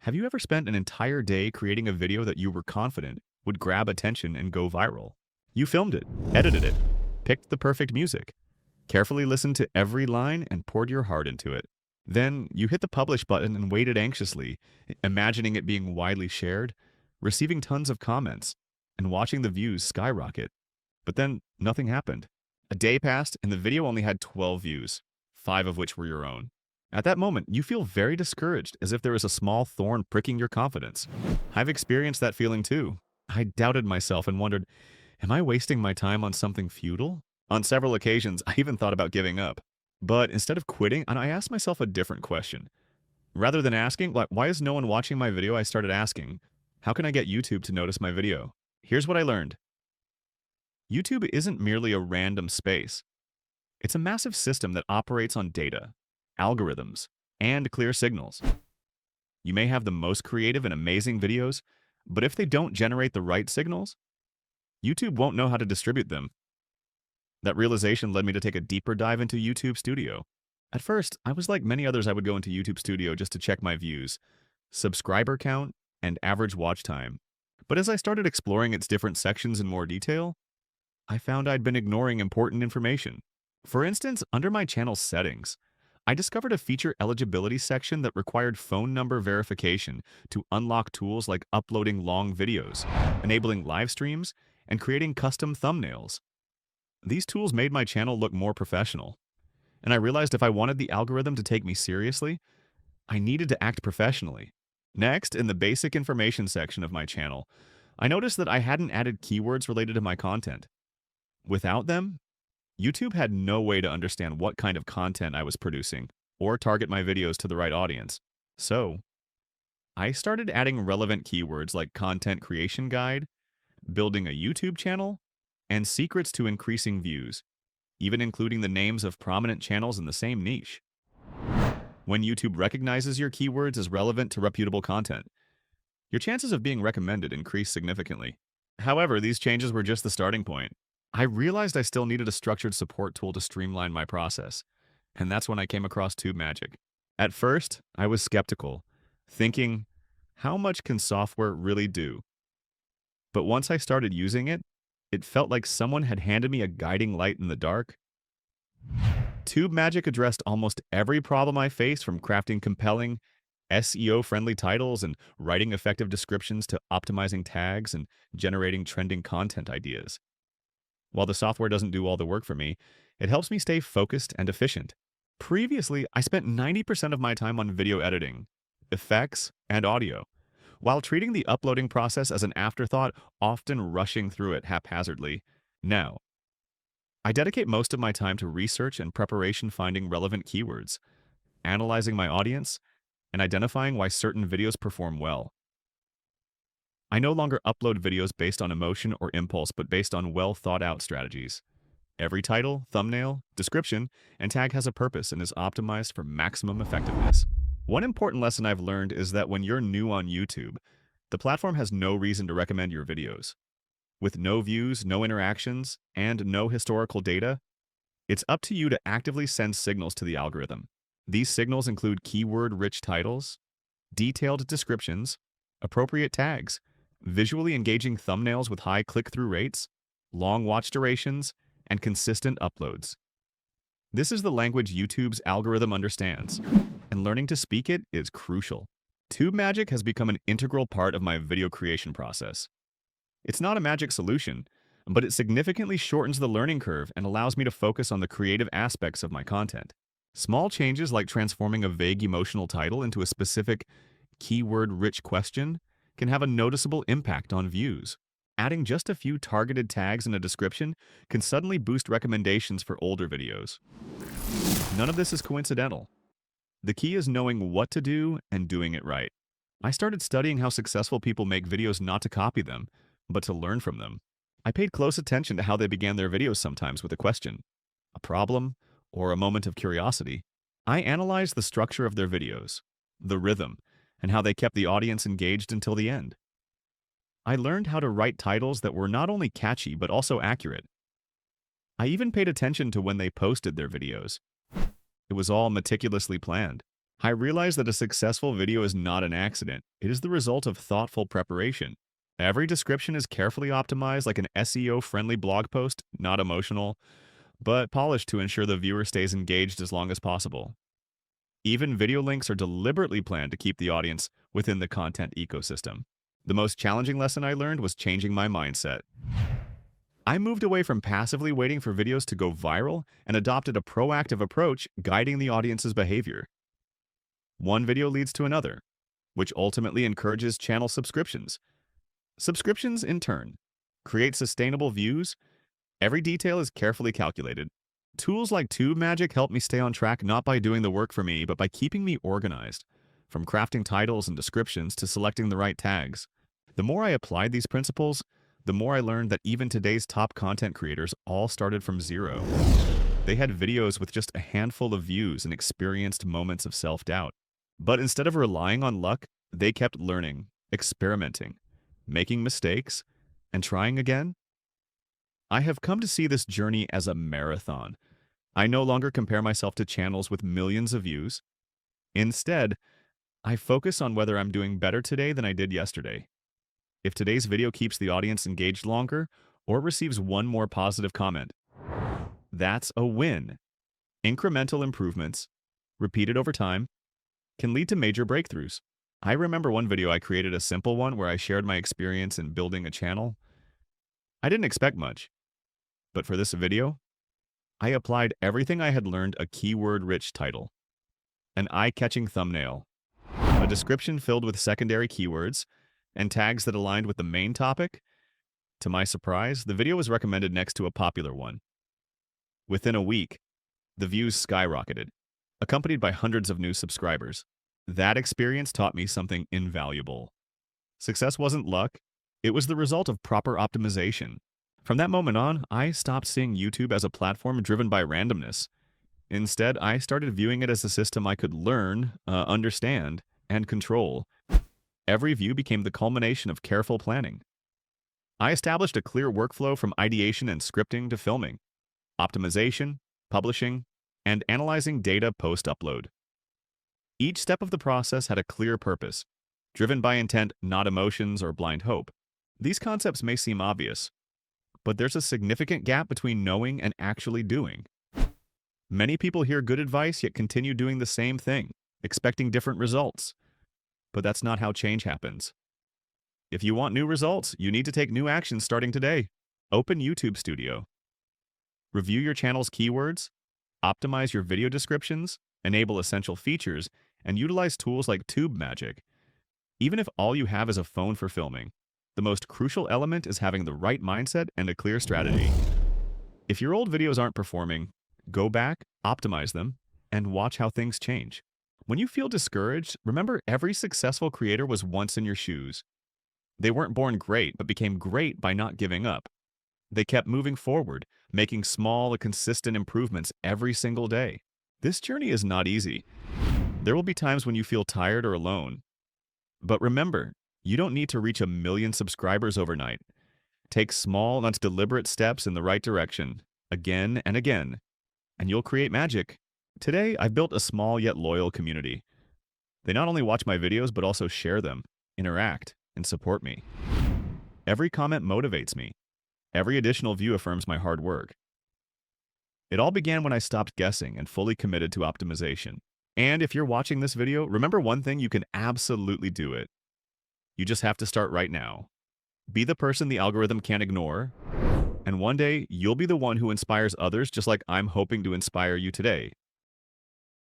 Have you ever spent an entire day creating a video that you were confident would grab attention and go viral? You filmed it, edited it, picked the perfect music, carefully listened to every line and poured your heart into it. Then you hit the publish button and waited anxiously, imagining it being widely shared, receiving tons of comments, and watching the views skyrocket. But then nothing happened. A day passed and the video only had 12 views, 5 of which were your own. At that moment, you feel very discouraged, as if there is a small thorn pricking your confidence. I've experienced that feeling too. I doubted myself and wondered, am I wasting my time on something futile? On several occasions, I even thought about giving up. But instead of quitting, I asked myself a different question. Rather than asking, why is no one watching my video, I started asking, how can I get YouTube to notice my video? Here's what I learned. YouTube isn't merely a random space. It's a massive system that operates on data, algorithms, and clear signals. You may have the most creative and amazing videos, but if they don't generate the right signals, YouTube won't know how to distribute them. That realization led me to take a deeper dive into YouTube Studio. At first, I was like many others. I would go into YouTube Studio just to check my views, subscriber count, and average watch time. But as I started exploring its different sections in more detail, I found I'd been ignoring important information. For instance, under my channel's settings, I discovered a feature eligibility section that required phone number verification to unlock tools like uploading long videos, enabling live streams, and creating custom thumbnails. These tools made my channel look more professional, and I realized if I wanted the algorithm to take me seriously, I needed to act professionally. Next, in the basic information section of my channel, I noticed that I hadn't added keywords related to my content. Without them, YouTube had no way to understand what kind of content I was producing or target my videos to the right audience. So, I started adding relevant keywords like content creation guide, building a YouTube channel, and secrets to increasing views, even including the names of prominent channels in the same niche. When YouTube recognizes your keywords as relevant to reputable content, your chances of being recommended increase significantly. However, these changes were just the starting point. I realized I still needed a structured support tool to streamline my process, and that's when I came across TubeMagic. At first, I was skeptical, thinking, how much can software really do? But once I started using it, it felt like someone had handed me a guiding light in the dark. TubeMagic addressed almost every problem I faced, from crafting compelling, SEO-friendly titles and writing effective descriptions to optimizing tags and generating trending content ideas. While the software doesn't do all the work for me, it helps me stay focused and efficient. Previously, I spent 90% of my time on video editing, effects, and audio, while treating the uploading process as an afterthought, often rushing through it haphazardly. Now, I dedicate most of my time to research and preparation, finding relevant keywords, analyzing my audience, and identifying why certain videos perform well. I no longer upload videos based on emotion or impulse, but based on well-thought-out strategies. Every title, thumbnail, description, and tag has a purpose and is optimized for maximum effectiveness. One important lesson I've learned is that when you're new on YouTube, the platform has no reason to recommend your videos. With no views, no interactions, and no historical data, it's up to you to actively send signals to the algorithm. These signals include keyword-rich titles, detailed descriptions, appropriate tags, visually engaging thumbnails with high click-through rates, long watch durations, and consistent uploads. This is the language YouTube's algorithm understands, and learning to speak it is crucial. TubeMagic has become an integral part of my video creation process. It's not a magic solution, but it significantly shortens the learning curve and allows me to focus on the creative aspects of my content. Small changes like transforming a vague emotional title into a specific, keyword-rich question can have a noticeable impact on views. Adding just a few targeted tags in a description can suddenly boost recommendations for older videos. None of this is coincidental. The key is knowing what to do and doing it right. I started studying how successful people make videos, not to copy them, but to learn from them. I paid close attention to how they began their videos, sometimes with a question, a problem, or a moment of curiosity. I analyzed the structure of their videos, the rhythm, and how they kept the audience engaged until the end. I learned how to write titles that were not only catchy but also accurate. I even paid attention to when they posted their videos. It was all meticulously planned. I realized that a successful video is not an accident. It is the result of thoughtful preparation. Every description is carefully optimized like an SEO-friendly blog post, not emotional, but polished to ensure the viewer stays engaged as long as possible. Even video links are deliberately planned to keep the audience within the content ecosystem. The most challenging lesson I learned was changing my mindset. I moved away from passively waiting for videos to go viral and adopted a proactive approach guiding the audience's behavior. One video leads to another, which ultimately encourages channel subscriptions. Subscriptions, in turn, create sustainable views. Every detail is carefully calculated. Tools like TubeMagic help me stay on track not by doing the work for me, but by keeping me organized, from crafting titles and descriptions to selecting the right tags. The more I applied these principles, the more I learned that even today's top content creators all started from zero. They had videos with just a handful of views and experienced moments of self-doubt. But instead of relying on luck, they kept learning, experimenting, making mistakes, and trying again. I have come to see this journey as a marathon. I no longer compare myself to channels with millions of views. Instead, I focus on whether I'm doing better today than I did yesterday. If today's video keeps the audience engaged longer or receives one more positive comment, that's a win. Incremental improvements, repeated over time, can lead to major breakthroughs. I remember one video I created, a simple one where I shared my experience in building a channel. I didn't expect much, but for this video, I applied everything I had learned: a keyword-rich title, an eye-catching thumbnail, a description filled with secondary keywords, and tags that aligned with the main topic. To my surprise, the video was recommended next to a popular one. Within a week, the views skyrocketed, accompanied by hundreds of new subscribers. That experience taught me something invaluable. Success wasn't luck, it was the result of proper optimization. From that moment on, I stopped seeing YouTube as a platform driven by randomness. Instead, I started viewing it as a system I could learn, understand, and control. Every view became the culmination of careful planning. I established a clear workflow from ideation and scripting to filming, optimization, publishing, and analyzing data post-upload. Each step of the process had a clear purpose, driven by intent, not emotions or blind hope. These concepts may seem obvious, but there's a significant gap between knowing and actually doing. Many people hear good advice yet continue doing the same thing, expecting different results. But that's not how change happens. If you want new results, you need to take new actions starting today. Open YouTube Studio. Review your channel's keywords, optimize your video descriptions, enable essential features, and utilize tools like TubeMagic. Even if all you have is a phone for filming, the most crucial element is having the right mindset and a clear strategy. If your old videos aren't performing, go back, optimize them, and watch how things change. When you feel discouraged, remember every successful creator was once in your shoes. They weren't born great, but became great by not giving up. They kept moving forward, making small, consistent improvements every single day. This journey is not easy. There will be times when you feel tired or alone. But remember, you don't need to reach 1 million subscribers overnight. Take small, not deliberate steps in the right direction, again and again, and you'll create magic. Today, I've built a small yet loyal community. They not only watch my videos, but also share them, interact, and support me. Every comment motivates me. Every additional view affirms my hard work. It all began when I stopped guessing and fully committed to optimization. And if you're watching this video, remember one thing: you can absolutely do it. You just have to start right now. Be the person the algorithm can't ignore, and one day you'll be the one who inspires others, just like I'm hoping to inspire you today.